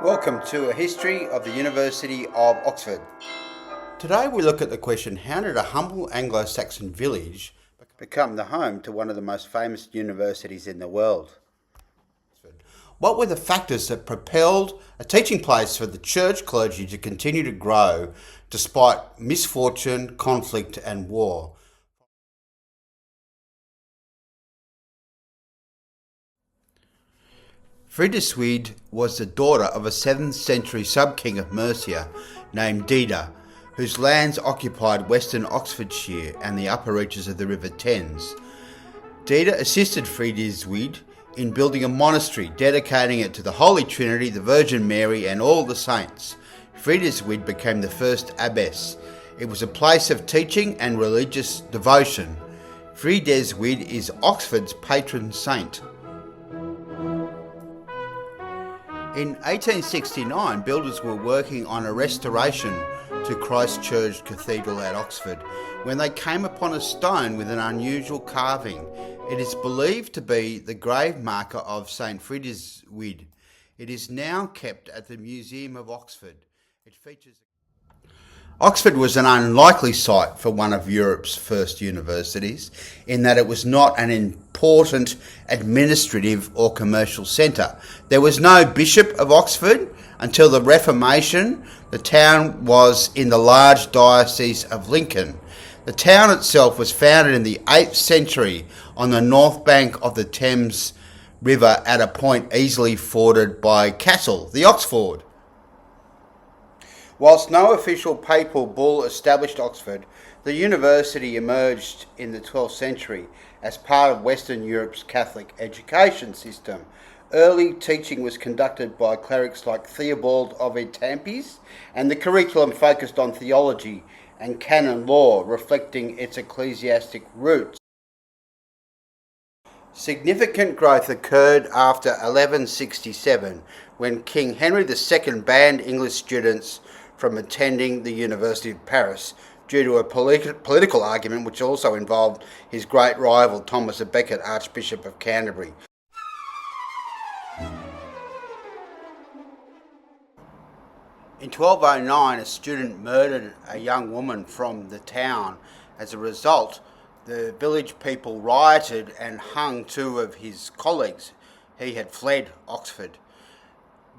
Welcome to a history of the University of Oxford. Today we look at the question, how did a humble Anglo-Saxon village become the home to one of the most famous universities in the world? What were the factors that propelled a teaching place for the church clergy to continue to grow despite misfortune, conflict and war? Frideswyde was the daughter of a 7th century sub-king of Mercia named Dida, whose lands occupied western Oxfordshire and the upper reaches of the River Thames. Dida assisted Frideswyde in building a monastery, dedicating it to the Holy Trinity, the Virgin Mary and all the saints. Frideswyde became the first abbess. It was a place of teaching and religious devotion. Frideswyde is Oxford's patron saint. In 1869, builders were working on a restoration to Christ Church Cathedral at Oxford when they came upon a stone with an unusual carving. It is believed to be the grave marker of St. Frideswyde. It is now kept at the Museum of Oxford. It features. Oxford was an unlikely site for one of Europe's first universities in that it was not an important administrative or commercial centre. There was no Bishop of Oxford until the Reformation. The town was in the large diocese of Lincoln. The town itself was founded in the 8th century on the north bank of the Thames River at a point easily forded by Castle, the Oxford. Whilst no official papal bull established Oxford, the university emerged in the 12th century as part of Western Europe's Catholic education system. Early teaching was conducted by clerics like Theobald of Étampes, and the curriculum focused on theology and canon law, reflecting its ecclesiastic roots. Significant growth occurred after 1167, when King Henry II banned English students from attending the University of Paris due to a political argument which also involved his great rival Thomas à Becket, Archbishop of Canterbury. In 1209, a student murdered a young woman from the town. As a result, the village people rioted and hung 2 of his colleagues. He had fled Oxford.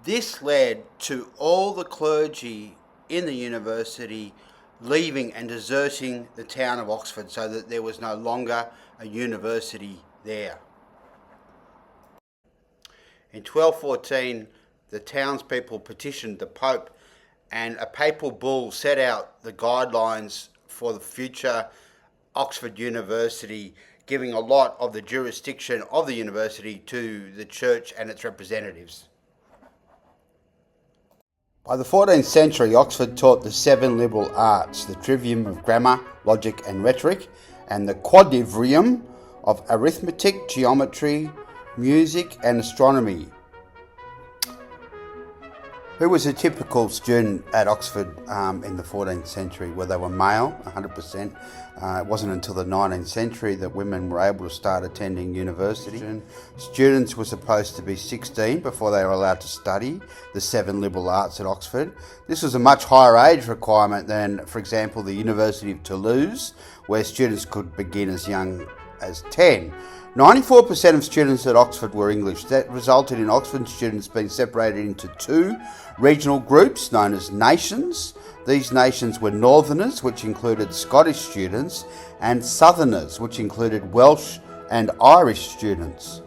This led to all the clergy in the university leaving and deserting the town of Oxford, so that there was no longer a university there. In 1214, the townspeople petitioned the Pope, and a papal bull set out the guidelines for the future Oxford University, giving a lot of the jurisdiction of the university to the church and its representatives. By the 14th century, Oxford taught the 7 liberal arts, the trivium of grammar, logic and rhetoric, and the quadrivium of arithmetic, geometry, music and astronomy. Who was a typical student at Oxford in the 14th century? Well, they were male, 100%. It wasn't until the 19th century that women were able to start attending university. Students were supposed to be 16 before they were allowed to study the 7 liberal arts at Oxford. This was a much higher age requirement than, for example, the University of Toulouse, where students could begin as young as 10. 94% of students at Oxford were English. That resulted in Oxford students being separated into 2 regional groups known as nations. These nations were Northerners, which included Scottish students, and Southerners, which included Welsh and Irish students.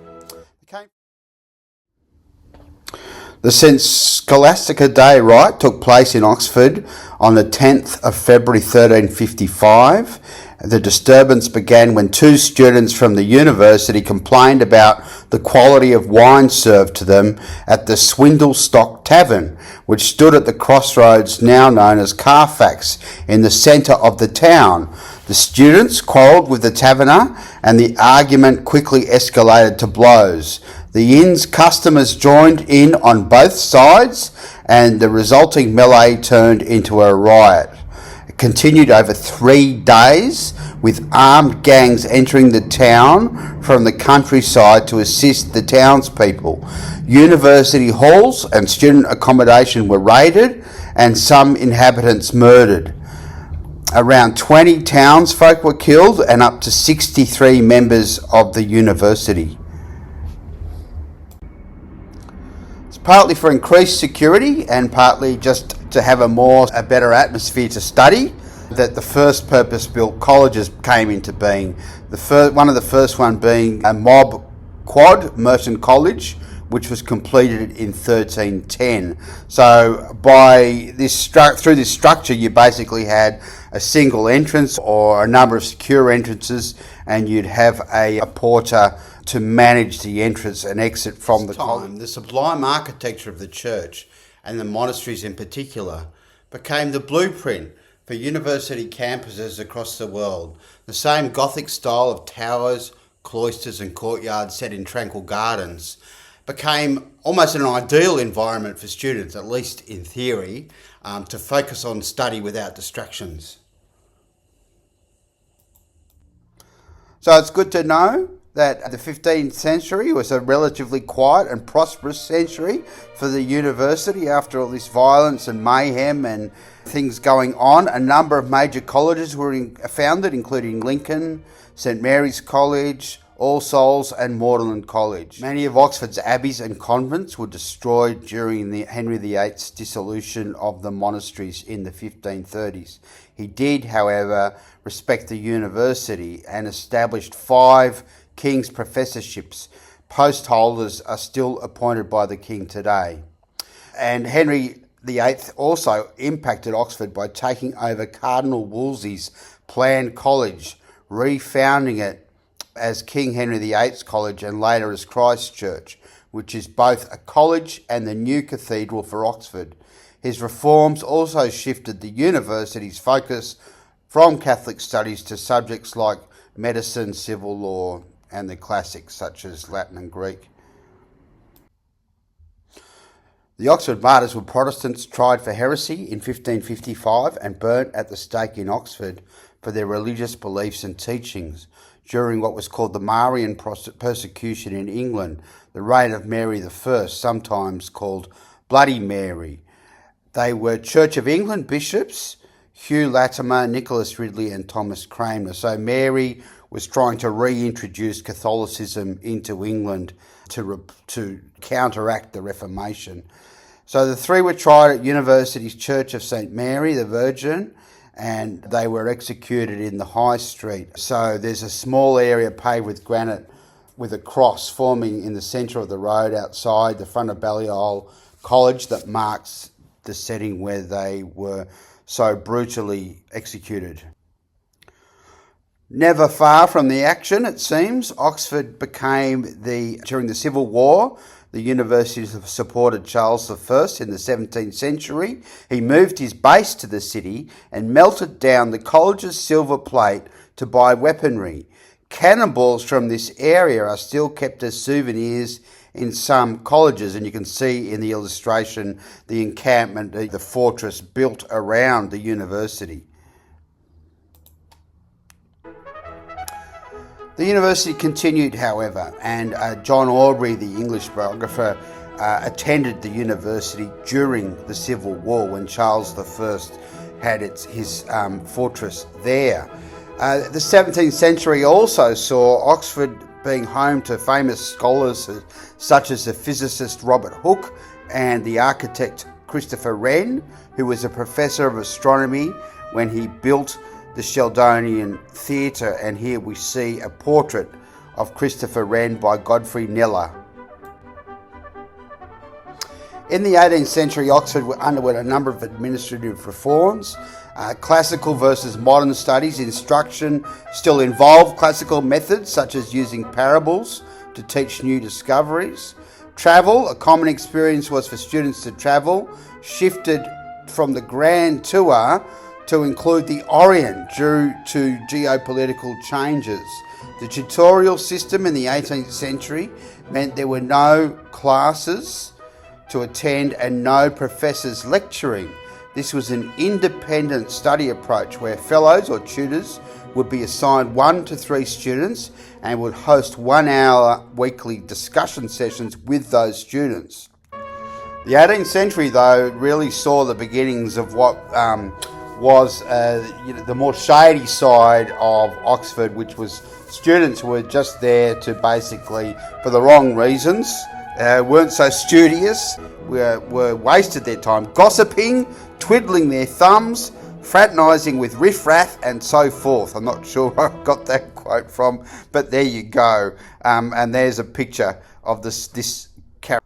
The St Scholastica Day rite took place in Oxford on the 10th of February 1355. The disturbance began when 2 students from the university complained about the quality of wine served to them at the Swindlestock Tavern, which stood at the crossroads now known as Carfax, in the centre of the town. The students quarrelled with the taverner, and the argument quickly escalated to blows. The inn's customers joined in on both sides, and the resulting melee turned into a riot. It continued over 3 days, with armed gangs entering the town from the countryside to assist the townspeople. University halls and student accommodation were raided and some inhabitants murdered. Around 20 townsfolk were killed and up to 63 members of the university. It's partly for increased security and partly just to have a better atmosphere to study that the first purpose-built colleges came into being. One of the first one being a mob quad, Merton College, which was completed in 1310. So through this structure, you basically had a single entrance or a number of secure entrances, and you'd have a porter to manage the entrance and exit from the college. The sublime architecture of the church, and the monasteries in particular, became the blueprint for university campuses across the world. The same Gothic style of towers, cloisters and courtyards set in tranquil gardens became almost an ideal environment for students, at least in theory, to focus on study without distractions. So it's good to know that the 15th century was a relatively quiet and prosperous century for the university after all this violence and mayhem and things going on. A number of major colleges were founded, including Lincoln, St Mary's College, All Souls and Magdalen College. Many of Oxford's abbeys and convents were destroyed during Henry VIII's dissolution of the monasteries in the 1530s. He did, however, respect the university and established 5 King's professorships. Post holders are still appointed by the King today. And Henry VIII also impacted Oxford by taking over Cardinal Wolsey's planned college, refounding it as King Henry VIII's College and later as Christ Church, which is both a college and the new cathedral for Oxford. His reforms also shifted the university's focus from Catholic studies to subjects like medicine, civil law, and the classics such as Latin and Greek. The Oxford martyrs were Protestants tried for heresy in 1555 and burnt at the stake in Oxford for their religious beliefs and teachings during what was called the Marian persecution in England, the reign of Mary I, sometimes called Bloody Mary. They were Church of England bishops, Hugh Latimer, Nicholas Ridley and Thomas Cranmer. So Mary was trying to reintroduce Catholicism into England to counteract the Reformation. So the 3 were tried at University's Church of St Mary, the Virgin, and they were executed in the High Street. So there's a small area paved with granite with a cross forming in the centre of the road outside the front of Balliol College that marks the setting where they were so brutally executed. Never far from the action, it seems, Oxford became during the Civil War, the university supported Charles I in the 17th century. He moved his base to the city and melted down the college's silver plate to buy weaponry. Cannonballs from this area are still kept as souvenirs in some colleges, and you can see in the illustration the encampment, the fortress built around the university. The university continued, however, and John Aubrey, the English biographer, attended the university during the Civil War when Charles I had his fortress there. The 17th century also saw Oxford being home to famous scholars such as the physicist Robert Hooke and the architect Christopher Wren, who was a professor of astronomy when he built the Sheldonian Theatre, and here we see a portrait of Christopher Wren by Godfrey Kneller. In the 18th century, Oxford underwent a number of administrative reforms. Classical versus modern studies instruction still involved classical methods such as using parables to teach new discoveries. Travel, a common experience was for students to travel, shifted from the grand tour to include the Orient due to geopolitical changes. The tutorial system in the 18th century meant there were no classes to attend and no professors lecturing. This was an independent study approach where fellows or tutors would be assigned 1 to 3 students and would host 1 hour weekly discussion sessions with those students. The 18th century, though, really saw the beginnings of what was the more shady side of Oxford, which was students who were just there to basically, for the wrong reasons, weren't so studious, were wasted their time gossiping, twiddling their thumbs, fraternising with riffraff and so forth. I'm not sure where I got that quote from, but there you go. And there's a picture of this character.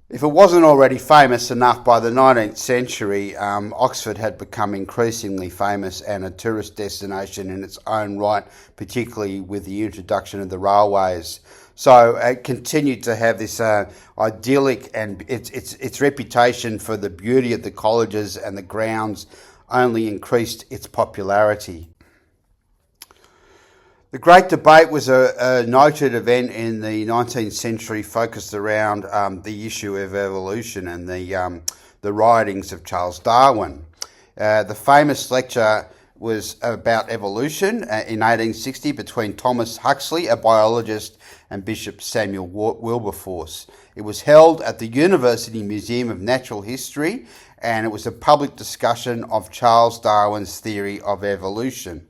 If it wasn't already famous enough by the 19th century, Oxford had become increasingly famous and a tourist destination in its own right, particularly with the introduction of the railways. So it continued to have this idyllic, and its reputation for the beauty of the colleges and the grounds only increased its popularity. The Great Debate was a noted event in the 19th century, focused around the issue of evolution and the writings of Charles Darwin. The famous lecture was about evolution in 1860 between Thomas Huxley, a biologist, and Bishop Samuel Wilberforce. It was held at the University Museum of Natural History, and it was a public discussion of Charles Darwin's theory of evolution.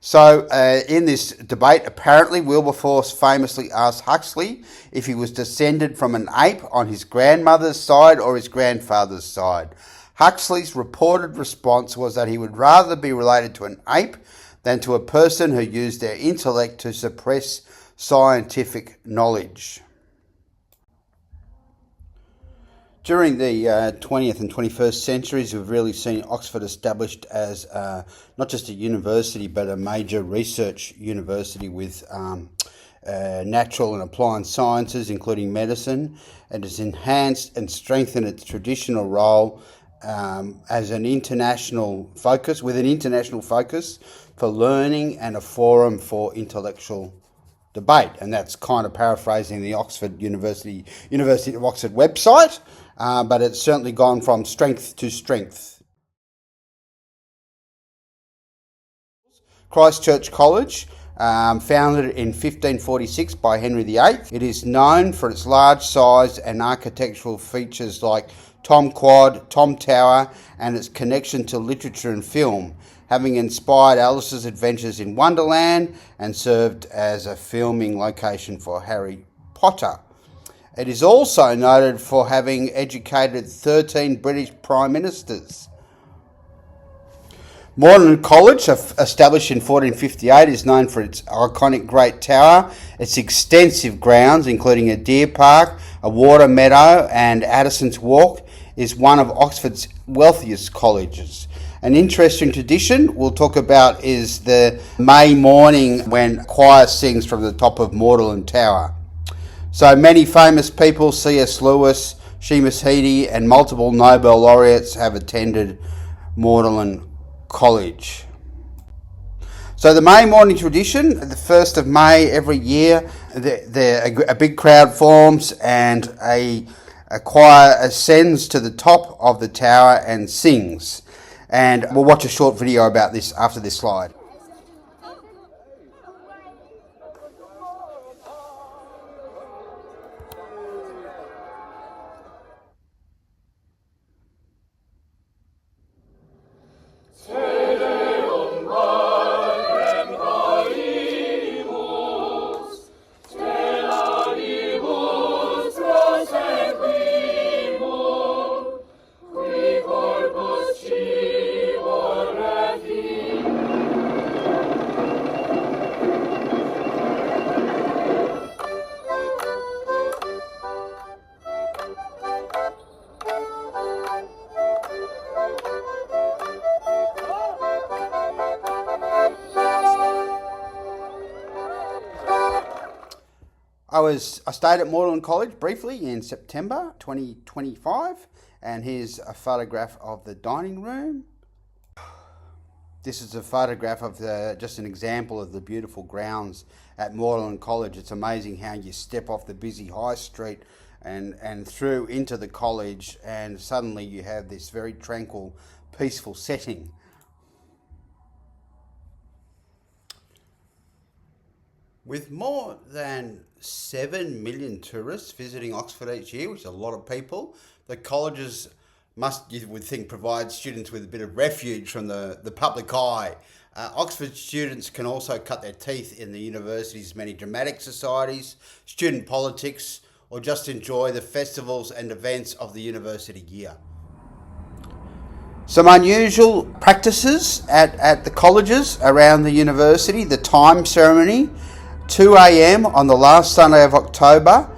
So in this debate, apparently Wilberforce famously asked Huxley if he was descended from an ape on his grandmother's side or his grandfather's side. Huxley's reported response was that he would rather be related to an ape than to a person who used their intellect to suppress scientific knowledge. During the 20th and 21st centuries, we've really seen Oxford established as not just a university, but a major research university with natural and applied sciences, including medicine, and has enhanced and strengthened its traditional role as an international focus, with an international focus for learning and a forum for intellectual debate. And that's kind of paraphrasing the Oxford University of Oxford website. But it's certainly gone from strength to strength. Christ Church College, founded in 1546 by Henry VIII. It is known for its large size and architectural features like Tom Quad, Tom Tower, and its connection to literature and film, having inspired Alice's Adventures in Wonderland and served as a filming location for Harry Potter. It is also noted for having educated 13 British Prime Ministers. Magdalen College, established in 1458, is known for its iconic Great Tower, its extensive grounds, including a deer park, a water meadow, and Addison's Walk, is one of Oxford's wealthiest colleges. An interesting tradition we'll talk about is the May morning when choir sings from the top of Magdalen Tower. So many famous people, C.S. Lewis, Seamus Heaney, and multiple Nobel laureates have attended Magdalen College. So the May morning tradition, the 1st of May every year, a big crowd forms and a choir ascends to the top of the tower and sings. And we'll watch a short video about this after this slide. I stayed at Magdalen College briefly in September 2025, and here's a photograph of the dining room. This is a photograph of just an example of the beautiful grounds at Magdalen College. It's amazing how you step off the busy high street and through into the college, and suddenly you have this very tranquil, peaceful setting. With more than 7 million tourists visiting Oxford each year, which is a lot of people, the colleges must, you would think, provide students with a bit of refuge from the public eye. Oxford students can also cut their teeth in the university's many dramatic societies, student politics, or just enjoy the festivals and events of the university year. Some unusual practices at the colleges around the university: the time ceremony, 2 a.m. on the last Sunday of October.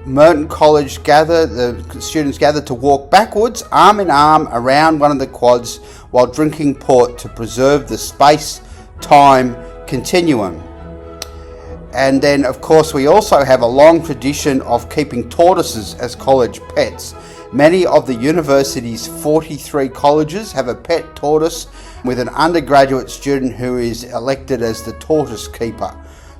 Merton College the students gather to walk backwards, arm in arm, around one of the quads while drinking port to preserve the space-time continuum. And then, of course, we also have a long tradition of keeping tortoises as college pets. Many of the university's 43 colleges have a pet tortoise, with an undergraduate student who is elected as the tortoise keeper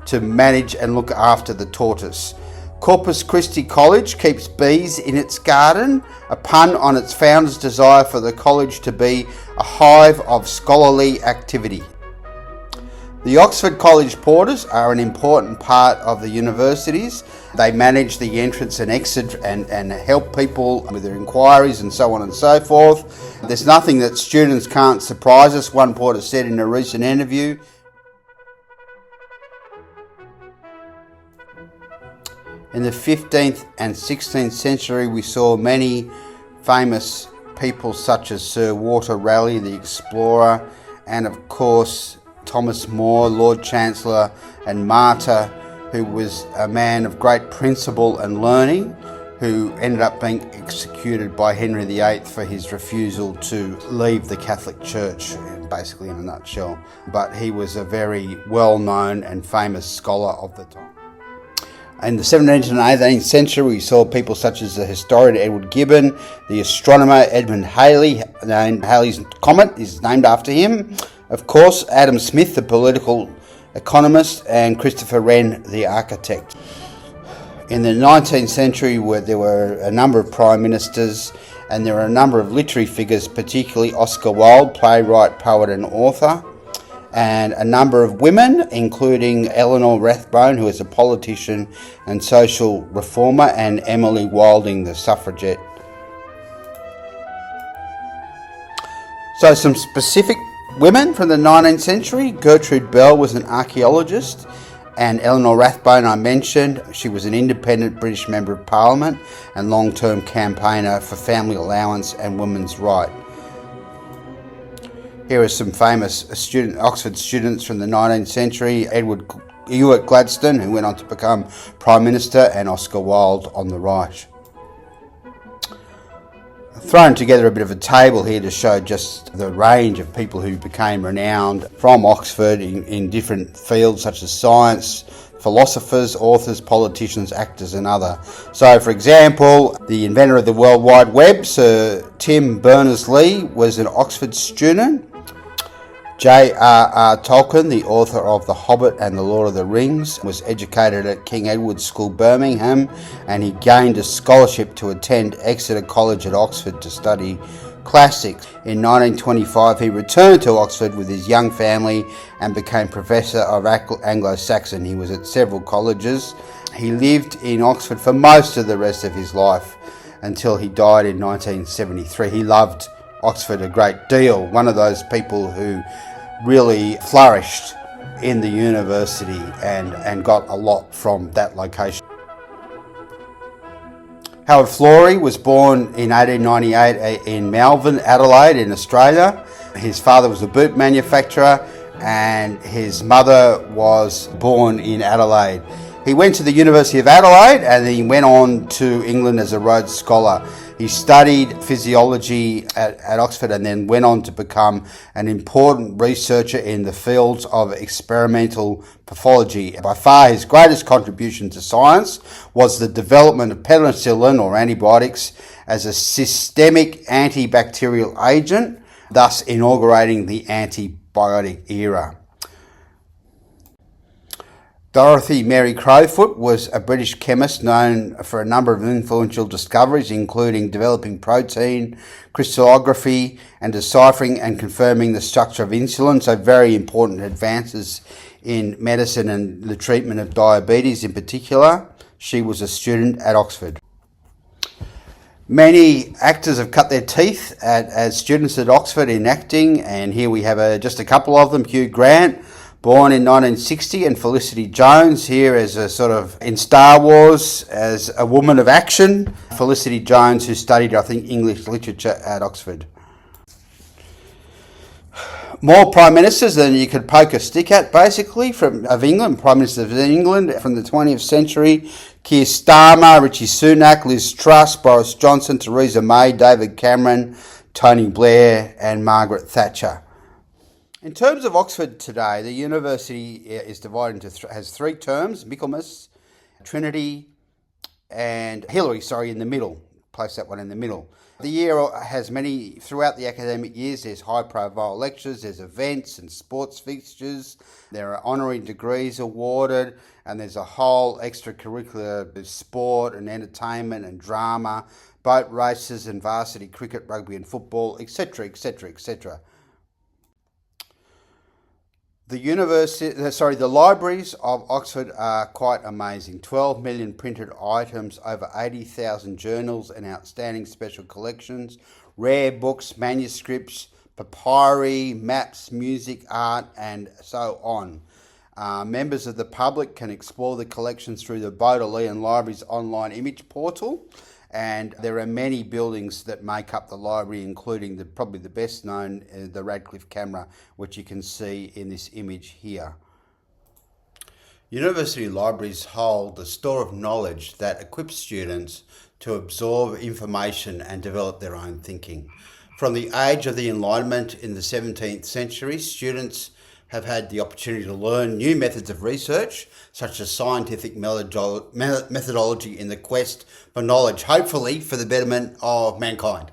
to manage and look after the tortoise. Corpus Christi College keeps bees in its garden, a pun on its founder's desire for the college to be a hive of scholarly activity. The Oxford College Porters are an important part of the universities. They manage the entrance and exit and help people with their inquiries and so on and so forth. There's nothing that students can't surprise us, one porter said in a recent interview. In the 15th and 16th century, we saw many famous people such as Sir Walter Raleigh, the explorer, and of course Thomas More, Lord Chancellor, and Martyr, who was a man of great principle and learning, who ended up being executed by Henry VIII for his refusal to leave the Catholic Church, basically in a nutshell. But he was a very well-known and famous scholar of the time. In the 17th and 18th century, we saw people such as the historian Edward Gibbon, the astronomer Edmund Halley, Halley's Comet is named after him, of course, Adam Smith, the political economist, and Christopher Wren, the architect. In the 19th century, there were a number of prime ministers, and there were a number of literary figures, particularly Oscar Wilde, playwright, poet and author, and a number of women, including Eleanor Rathbone, who is a politician and social reformer, and Emily Wilding, the suffragette. So some specific women from the 19th century: Gertrude Bell was an archaeologist, and Eleanor Rathbone I mentioned. She was an independent British Member of Parliament and long-term campaigner for family allowance and women's rights. Here are some famous Oxford students from the 19th century: Ewart Gladstone, who went on to become Prime Minister, and Oscar Wilde on the right. I've thrown together a bit of a table here to show just the range of people who became renowned from Oxford in different fields such as science, philosophers, authors, politicians, actors and other. So, for example, the inventor of the World Wide Web, Sir Tim Berners-Lee, was an Oxford student. J.R.R. Tolkien, the author of The Hobbit and The Lord of the Rings, was educated at King Edward's School, Birmingham, and he gained a scholarship to attend Exeter College at Oxford to study classics. In 1925, he returned to Oxford with his young family and became Professor of Anglo-Saxon. He was at several colleges. He lived in Oxford for most of the rest of his life until he died in 1973. He loved Oxford a great deal, one of those people who really flourished in the university and got a lot from that location. Howard Florey was born in 1898 in Melbourne, Adelaide in Australia. His father was a boot manufacturer and his mother was born in Adelaide. He went to the University of Adelaide and then he went on to England as a Rhodes Scholar. He studied physiology at Oxford and then went on to become an important researcher in the fields of experimental pathology. By far his greatest contribution to science was the development of penicillin or antibiotics as a systemic antibacterial agent, thus inaugurating the antibiotic era. Dorothy Mary Crowfoot was a British chemist known for a number of influential discoveries, including developing protein crystallography and deciphering and confirming the structure of insulin, so very important advances in medicine and the treatment of diabetes in particular. She was a student at Oxford. Many actors have cut their teeth as students at Oxford in acting, and here we have just a couple of them. Hugh Grant, born in 1960, and Felicity Jones here as a sort of in Star Wars as a woman of action. Felicity Jones, who studied, I think, English literature at Oxford. More prime ministers than you could poke a stick at, basically, of England. Prime ministers of England from the 20th century: Keir Starmer, Rishi Sunak, Liz Truss, Boris Johnson, Theresa May, David Cameron, Tony Blair, and Margaret Thatcher. In terms of Oxford today, the university is divided into has three terms: Michaelmas, Trinity, and Hillary. In the middle. Place that one in the middle. The year has many, throughout the academic years, there's high-profile lectures, there's events and sports fixtures, there are honorary degrees awarded, and there's a whole extracurricular sport and entertainment and drama, boat races and varsity cricket, rugby and football, etc., etc., etc. The libraries of Oxford are quite amazing. 12 million printed items, over 80,000 journals and outstanding special collections, rare books, manuscripts, papyri, maps, music, art, and so on. Members of the public can explore the collections through the Bodleian Library's online image portal, and there are many buildings that make up the library, including probably the best known, the Radcliffe Camera, which you can see in this image here. University libraries hold a store of knowledge that equips students to absorb information and develop their own thinking. From the age of the Enlightenment in the 17th century, students have had the opportunity to learn new methods of research, such as scientific methodology in the quest for knowledge, hopefully for the betterment of mankind.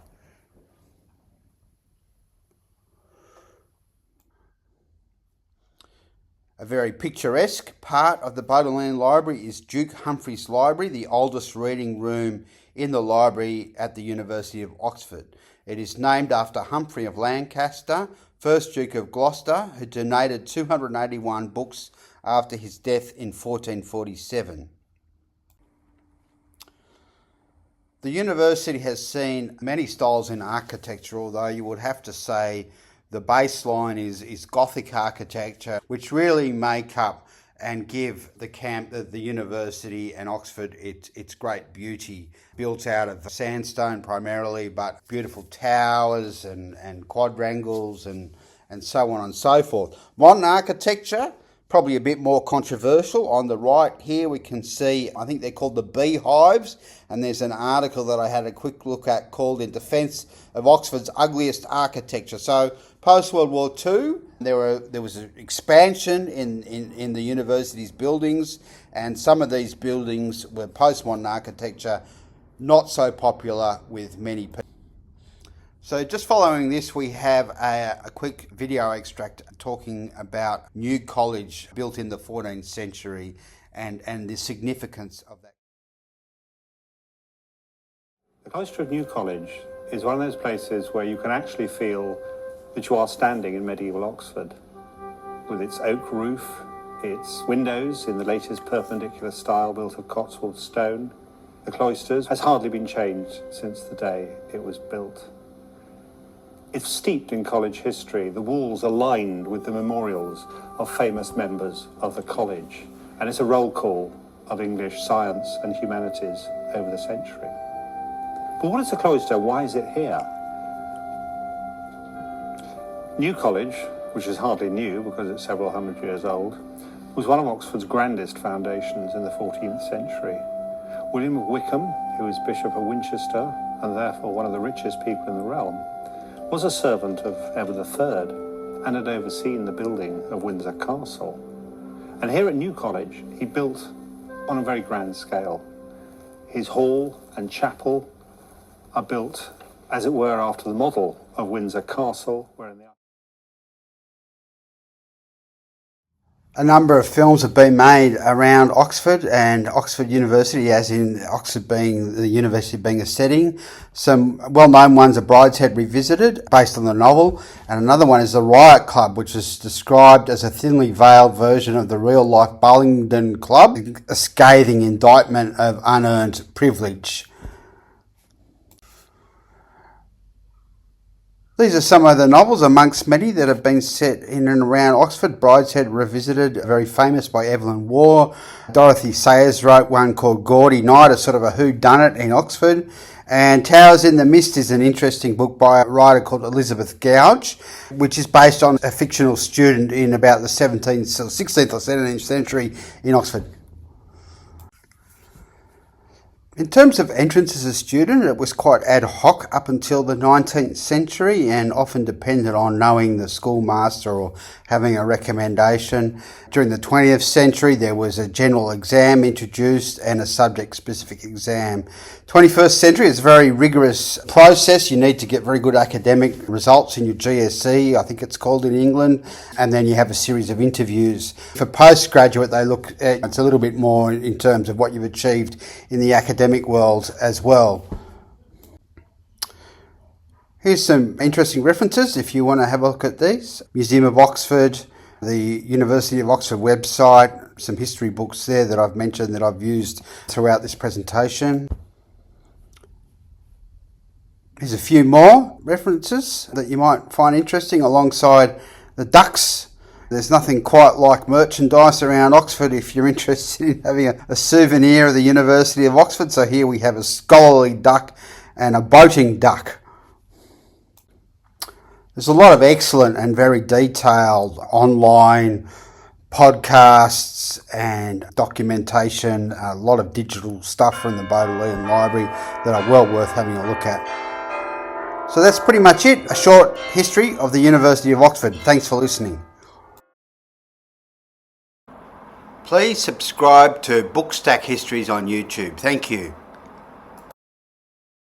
A very picturesque part of the Bodleian Library is Duke Humphrey's Library, the oldest reading room in the library at the University of Oxford. It is named after Humphrey of Lancaster, 1st Duke of Gloucester, who donated 281 books after his death in 1447. The university has seen many styles in architecture, although you would have to say the baseline is Gothic architecture, which really make up and give the university and Oxford its great beauty, built out of sandstone primarily, but beautiful towers and quadrangles and so on and so forth. Modern architecture, probably a bit more controversial. On the right here we can see, I think they're called the beehives, and there's an article that I had a quick look at called "In Defence of Oxford's Ugliest Architecture." So post-World War II, there was an expansion in the university's buildings, and some of these buildings were postmodern architecture, not so popular with many people. So just following this, we have a quick video extract talking about New College, built in the 14th century, and the significance of that. The cloister of New College is one of those places where you can actually feel that you are standing in medieval Oxford, with its oak roof, its windows in the latest perpendicular style built of Cotswold stone. The cloisters has hardly been changed since the day it was built. It's steeped in college history. The walls are lined with the memorials of famous members of the college, and it's a roll call of English science and humanities over the century. But what is the cloister? Why is it here? New College, which is hardly new because it's several hundred years old, was one of Oxford's grandest foundations in the 14th century. William of Wykeham, who was Bishop of Winchester and therefore one of the richest people in the realm, was a servant of Edward III and had overseen the building of Windsor Castle. And here at New College, he built on a very grand scale. His hall and chapel are built, as it were, after the model of Windsor Castle, where in the A number of films have been made around Oxford and Oxford University, as in Oxford being the university being a setting. Some well-known ones are Brideshead Revisited, based on the novel, and another one is The Riot Club, which is described as a thinly veiled version of the real-life Bullingdon Club, a scathing indictment of unearned privilege. These are some of the novels amongst many that have been set in and around Oxford. Brideshead Revisited, very famous by Evelyn Waugh. Dorothy Sayers wrote one called Gaudy Night, a sort of a whodunit in Oxford. And Towers in the Mist is an interesting book by a writer called Elizabeth Gouge, which is based on a fictional student in about the 16th or 17th century in Oxford. In terms of entrance as a student, it was quite ad hoc up until the 19th century and often depended on knowing the schoolmaster or having a recommendation. During the 20th century, there was a general exam introduced and a subject-specific exam. 21st century is a very rigorous process. You need to get very good academic results in your GCSE, I think it's called in England, and then you have a series of interviews. For postgraduate, they look at it's a little bit more in terms of what you've achieved in the academic world as well. Here's some interesting references if you want to have a look at these. Museum of Oxford, the University of Oxford website, some history books there that I've mentioned that I've used throughout this presentation. Here's a few more references that you might find interesting alongside the ducks. There's nothing quite like merchandise around Oxford if you're interested in having a souvenir of the University of Oxford. So here we have a scholarly duck and a boating duck. There's a lot of excellent and very detailed online podcasts and documentation, a lot of digital stuff from the Bodleian Library that are well worth having a look at. So that's pretty much it, a short history of the University of Oxford. Thanks for listening. Please subscribe to Bookstack Histories on YouTube. Thank you.